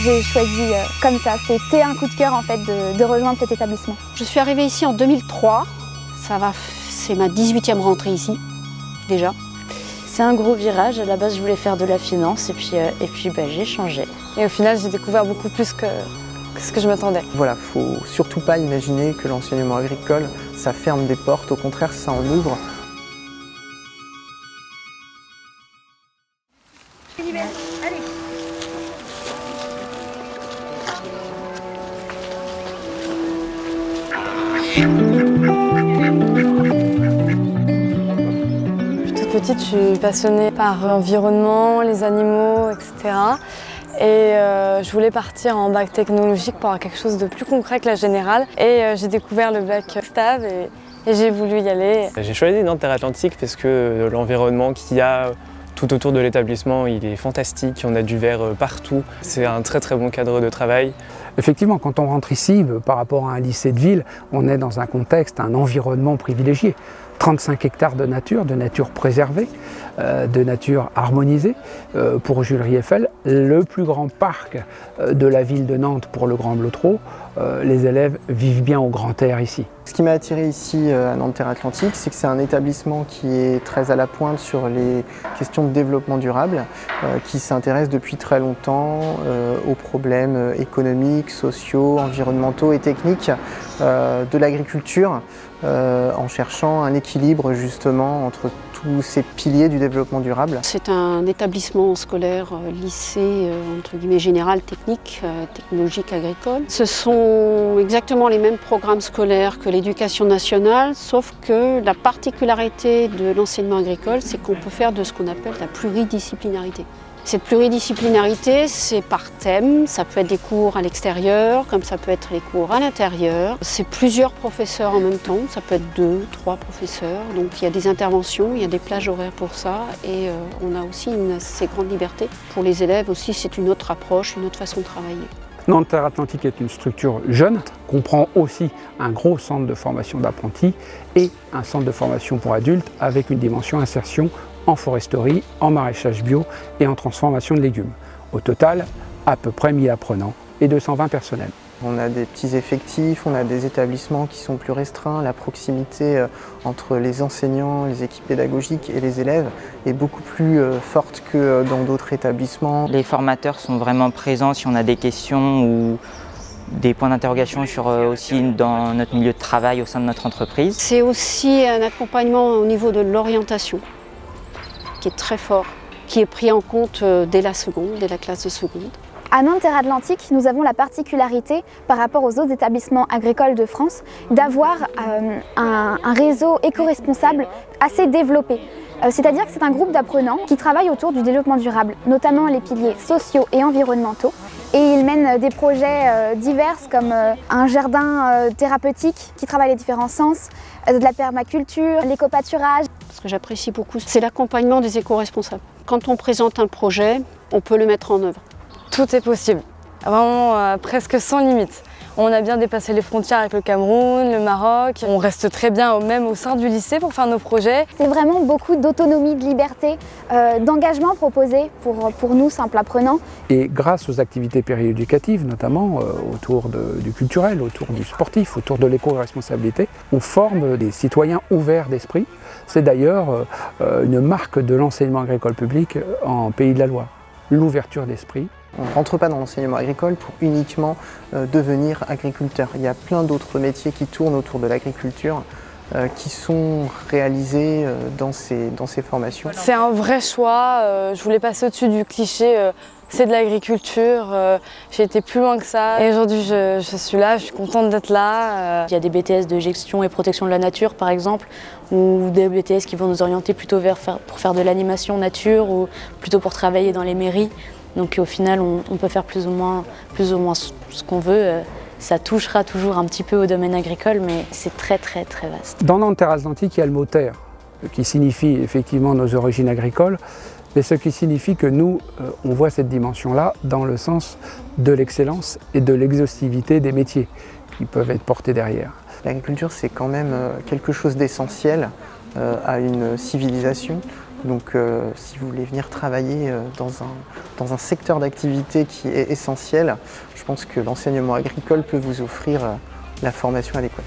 j'ai choisi comme ça. C'était un coup de cœur en fait de rejoindre cet établissement. Je suis arrivée ici en 2003. C'est ma 18e rentrée ici, déjà. C'est un gros virage. À la base, je voulais faire de la finance et puis j'ai changé. Et au final, j'ai découvert beaucoup plus que ce que je m'attendais. Voilà, faut surtout pas imaginer que l'enseignement agricole, ça ferme des portes. Au contraire, ça en ouvre. Toute petite, je suis passionnée par l'environnement, les animaux, etc. Et je voulais partir en bac technologique pour avoir quelque chose de plus concret que la générale. Et j'ai découvert le bac STAV et j'ai voulu y aller. J'ai choisi Nantes Terre Atlantique parce que l'environnement qu'il y a tout autour de l'établissement, il est fantastique. On a du vert partout. C'est un très très bon cadre de travail. Effectivement, quand on rentre ici, par rapport à un lycée de ville, on est dans un contexte, un environnement privilégié. 35 hectares de nature préservée, de nature harmonisée. Pour Jules Rieffel, le plus grand parc de la ville de Nantes pour le Grand Blotreau, les élèves vivent bien au grand air ici. Ce qui m'a attiré ici à Nantes Terre Atlantique, c'est que c'est un établissement qui est très à la pointe sur les questions de développement durable, qui s'intéresse depuis très longtemps aux problèmes économiques, sociaux, environnementaux et techniques de l'agriculture, en cherchant un équilibre justement entre tous ces piliers du développement durable. C'est un établissement scolaire, lycée, entre guillemets, général, technique, technologique, agricole. Ce sont exactement les mêmes programmes scolaires que l'éducation nationale, sauf que la particularité de l'enseignement agricole, c'est qu'on peut faire de ce qu'on appelle la pluridisciplinarité. Cette pluridisciplinarité, c'est par thème, ça peut être des cours à l'extérieur, comme ça peut être les cours à l'intérieur. C'est plusieurs professeurs en même temps, ça peut être 2, 3 professeurs. Donc il y a des interventions, il y a des plages horaires pour ça et on a aussi une assez grande liberté. Pour les élèves aussi, c'est une autre approche, une autre façon de travailler. Nantes Terre Atlantique est une structure jeune, comprend aussi un gros centre de formation d'apprentis et un centre de formation pour adultes avec une dimension insertion en foresterie, en maraîchage bio et en transformation de légumes. Au total, à peu près 1000 apprenants et 220 personnels. On a des petits effectifs, on a des établissements qui sont plus restreints. La proximité entre les enseignants, les équipes pédagogiques et les élèves est beaucoup plus forte que dans d'autres établissements. Les formateurs sont vraiment présents si on a des questions ou des points d'interrogation sur aussi dans notre milieu de travail au sein de notre entreprise. C'est aussi un accompagnement au niveau de l'orientation qui est très fort, qui est pris en compte dès la seconde, dès la classe de seconde. À Nantes Terre Atlantique, nous avons la particularité par rapport aux autres établissements agricoles de France d'avoir un réseau éco-responsable assez développé. C'est-à-dire que c'est un groupe d'apprenants qui travaillent autour du développement durable, notamment les piliers sociaux et environnementaux. Et ils mènent des projets divers comme un jardin thérapeutique qui travaille les différents sens, de la permaculture, l'éco-pâturage. Ce que j'apprécie beaucoup, c'est l'accompagnement des éco-responsables. Quand on présente un projet, on peut le mettre en œuvre. Tout est possible, vraiment presque sans limite. On a bien dépassé les frontières avec le Cameroun, le Maroc. On reste très bien même au sein du lycée pour faire nos projets. C'est vraiment beaucoup d'autonomie, de liberté, d'engagement proposé pour nous, simples apprenants. Et grâce aux activités périéducatives, notamment autour du culturel, autour du sportif, autour de l'éco-responsabilité, on forme des citoyens ouverts d'esprit. C'est d'ailleurs une marque de l'enseignement agricole public en Pays de la Loire, l'ouverture d'esprit. On ne rentre pas dans l'enseignement agricole pour uniquement devenir agriculteur. Il y a plein d'autres métiers qui tournent autour de l'agriculture qui sont réalisés dans ces formations. C'est un vrai choix, je voulais passer au-dessus du cliché c'est de l'agriculture, j'ai été plus loin que ça et aujourd'hui je suis là, je suis contente d'être là. Il y a des BTS de gestion et protection de la nature par exemple, ou des BTS qui vont nous orienter plutôt pour faire de l'animation nature ou plutôt pour travailler dans les mairies. Donc au final, on peut faire plus ou moins ce qu'on veut. Ça touchera toujours un petit peu au domaine agricole, mais c'est très très très vaste. Dans Nantes Terre Atlantique, il y a le mot terre, qui signifie effectivement nos origines agricoles, mais ce qui signifie que nous, on voit cette dimension-là dans le sens de l'excellence et de l'exhaustivité des métiers qui peuvent être portés derrière. L'agriculture, c'est quand même quelque chose d'essentiel à une civilisation. Donc si vous voulez venir travailler dans un secteur d'activité qui est essentiel, je pense que l'enseignement agricole peut vous offrir la formation adéquate.